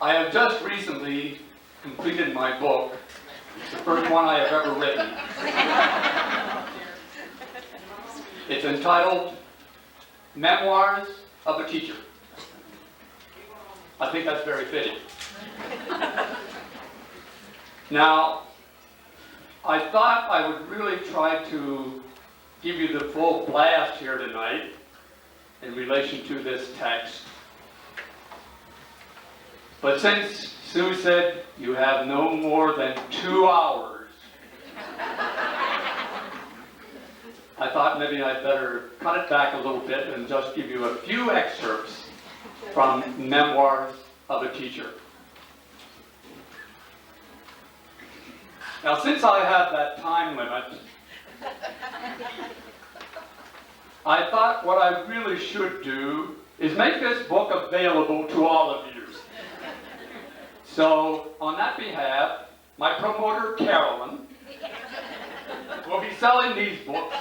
I have just recently completed my book. It's the first one I have ever written. It's entitled Memoirs of a Teacher. I think that's very fitting. Now, I thought I would really try to give you the full blast here tonight in relation to this text. But since Sue said you have no more than 2 hours, I thought maybe I'd better cut it back a little bit and just give you a few excerpts from Memoirs of a Teacher. Now, since I have that time limit, I thought what I really should do is make this book available to all of you. So, on that behalf, my promoter, Carolyn, will be selling these books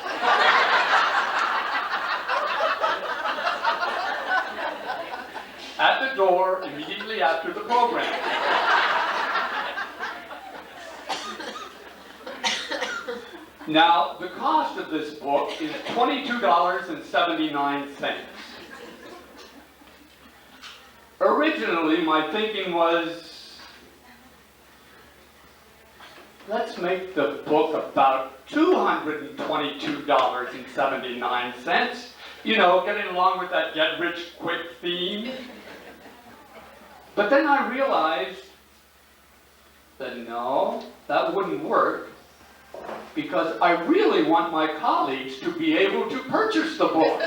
at the door immediately after the program. Now, the cost of this book is $22.79. Originally, my thinking was, let's make the book about $222.79. You know, getting along with that get-rich-quick theme. But then I realized that no, that wouldn't work, because I really want my colleagues to be able to purchase the book.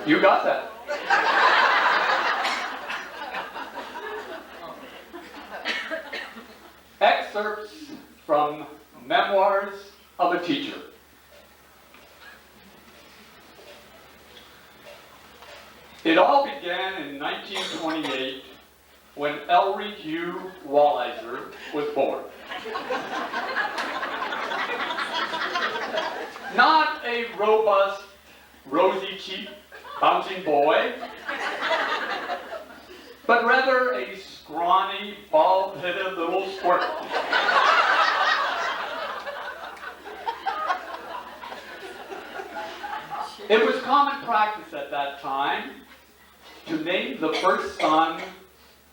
You got that? Excerpts from Memoirs of a Teacher. It all began in 1928 when Elery Walizer was born. Not a robust, rosy-cheeked, bouncing boy, but rather a scrawny, bald-headed little squirt. It was common practice at that time to name the first son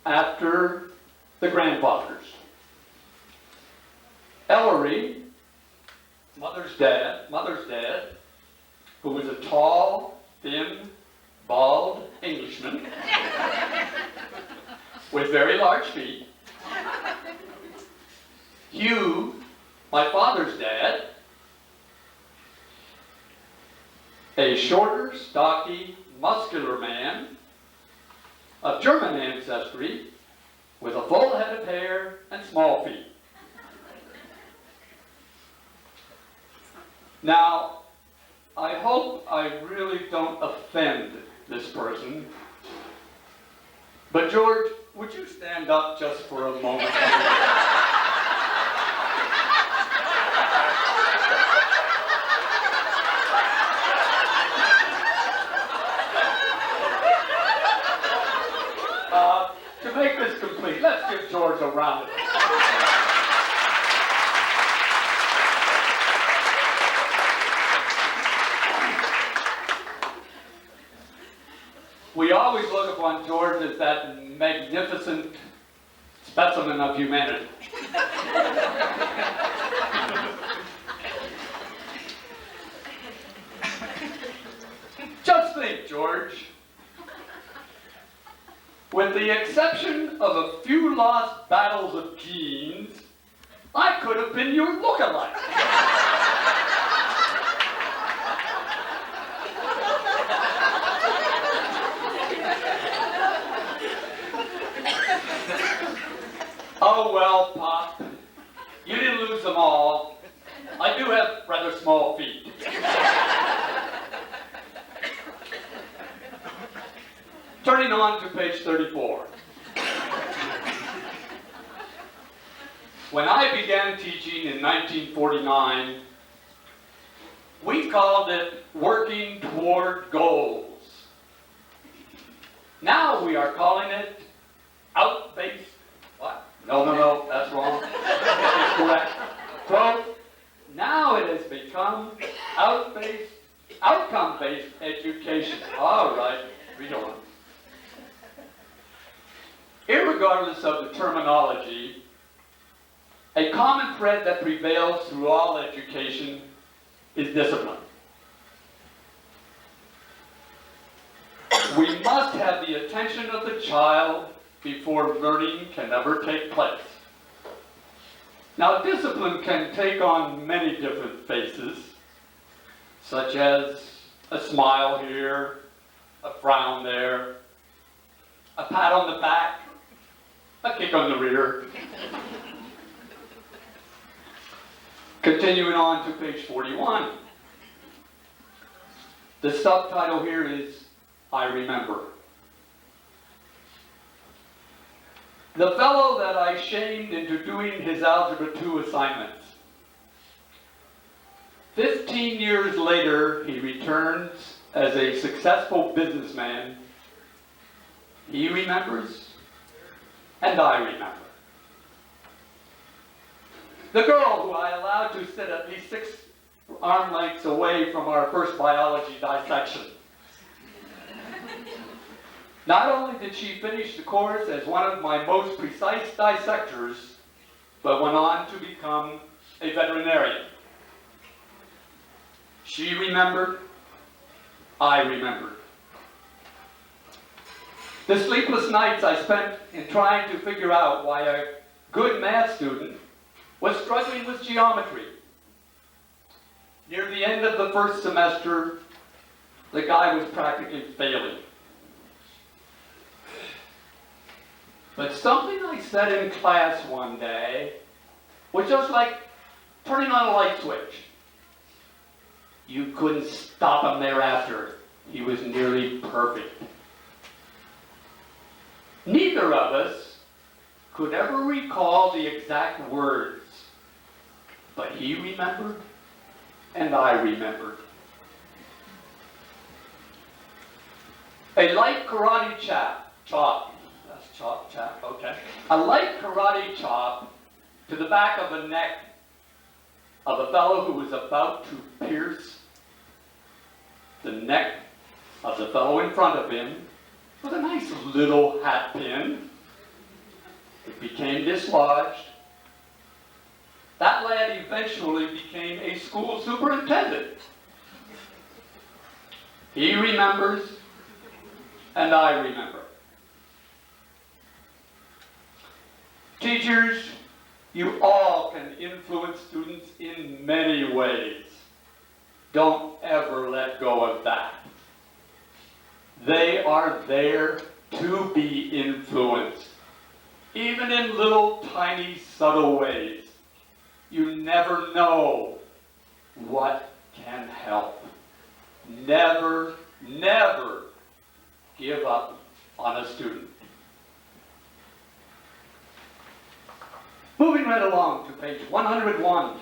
after the grandfathers. Elery, mother's dad, who was a tall, thin, bald Englishman with very large feet. Hugh, my father's dad, a shorter, stocky, muscular man of German ancestry with a full head of hair and small feet. Now, I hope I really don't offend this person, but George, would you stand up just for a moment? To make this complete, let's give George a round of applause. We always look upon George as that magnificent specimen of humanity. Just think, George. With the exception of a few lost battles of genes, I could have been your look-alike. Oh well, Pop, you didn't lose them all. I do have rather small feet. Turning on to page 34. When I began teaching in 1949, We called it working toward goals. Now we are calling it out-based. What? No, that's wrong. It's correct. Quote, now it has become out-based, outcome-based education. All right, read on. Irregardless of the terminology, a common thread that prevails through all education is discipline. We must have the attention of the child before learning can ever take place. Now, discipline can take on many different faces, such as a smile here, a frown there, a pat on the back, a kick on the rear. Continuing on to page 41. The subtitle here is, I Remember. The fellow that I shamed into doing his Algebra 2 assignments. 15 years later, he returns as a successful businessman. He remembers, and I remember. The girl who I allowed to sit at least 6 arm lengths away from our first biology dissection. Not only did she finish the course as one of my most precise dissectors, but went on to become a veterinarian. She remembered, I remembered. The sleepless nights I spent in trying to figure out why a good math student was struggling with geometry. Near the end of the first semester, the guy was practically failing. But something I said in class one day was just like turning on a light switch. You couldn't stop him thereafter. He was nearly perfect. Neither of us could ever recall the exact words, but he remembered, and I remembered. A light karate chop, okay. A light karate chop to the back of the neck of a fellow who was about to pierce the neck of the fellow in front of him with a nice little hat pin. It became dislodged. That lad eventually became a school superintendent. He remembers, and I remember. Teachers, you all can influence students in many ways. Don't ever let go of that. They are there to be influenced, even in little tiny subtle ways. You never know what can help. Never, never give up on a student. Moving right along to page 101.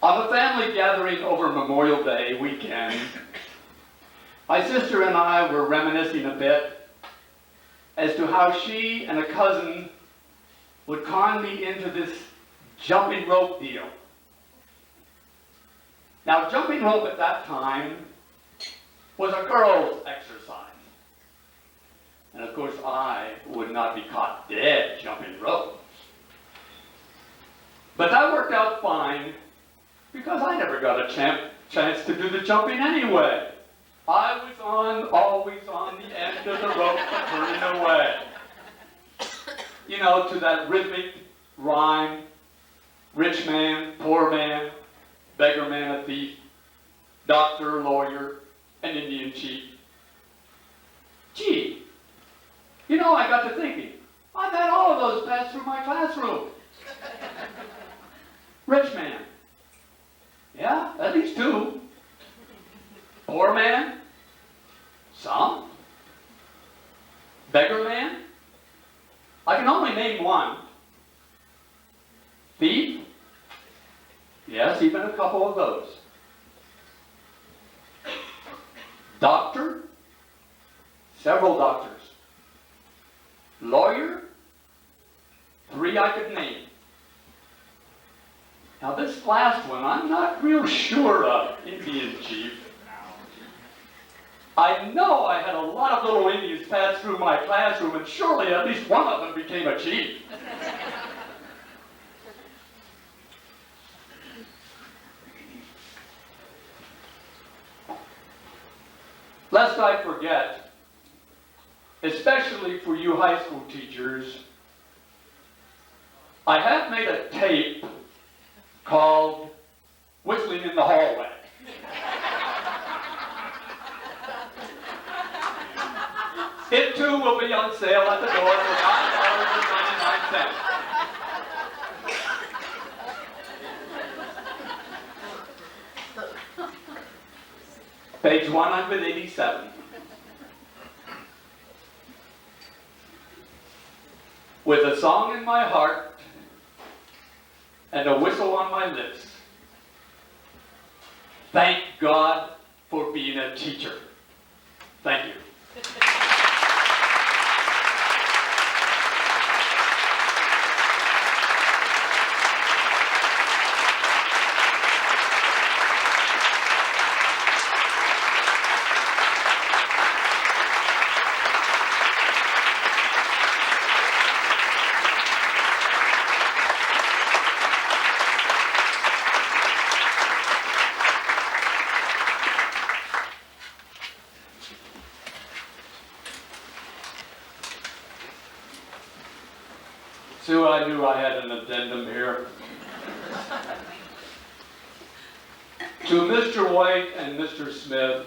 On a family gathering over Memorial Day weekend, my sister and I were reminiscing a bit as to how she and a cousin would con me into this jumping rope deal. Now, jumping rope at that time was a girl's exercise. And of course, I would not be caught dead jumping rope. But that worked out fine because I never got a chance to do the jumping anyway. I was always on the end of the rope turning away. You know, to that rhythmic rhyme, rich man, poor man, beggar man, a thief, doctor, lawyer, and Indian chief. Gee, you know, I got to thinking, I've had all of those pass through my classroom. Rich man. Yeah, at least 2. Poor man? Some. Beggar man? I can only name 1. Thief? Yes, even a couple of those. Doctor? Several doctors. Lawyer? 3 I could name. Now this last one, I'm not real sure of, Indian chief. I know I had a lot of little Indians pass through my classroom, and surely at least one of them became a chief. Lest I forget, especially for you high school teachers, I have made a tape called Whistling in the Hallway. It too will be on sale at the door for $9.99. Page 187. With a song in my heart and a whistle on my lips, thank God for being a teacher. Thank you. Sue, I knew I had an addendum here. To Mr. White and Mr. Smith,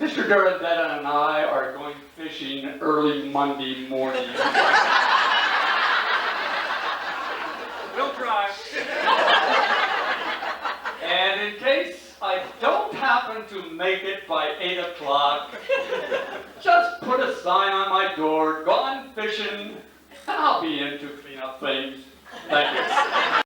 Mr. Durandetta and I are going fishing early Monday morning. We'll try. And in case I don't happen to make it by 8 o'clock, just put a sign on my door, "Gone fishing," and I'll be in to clean up things. Thank you.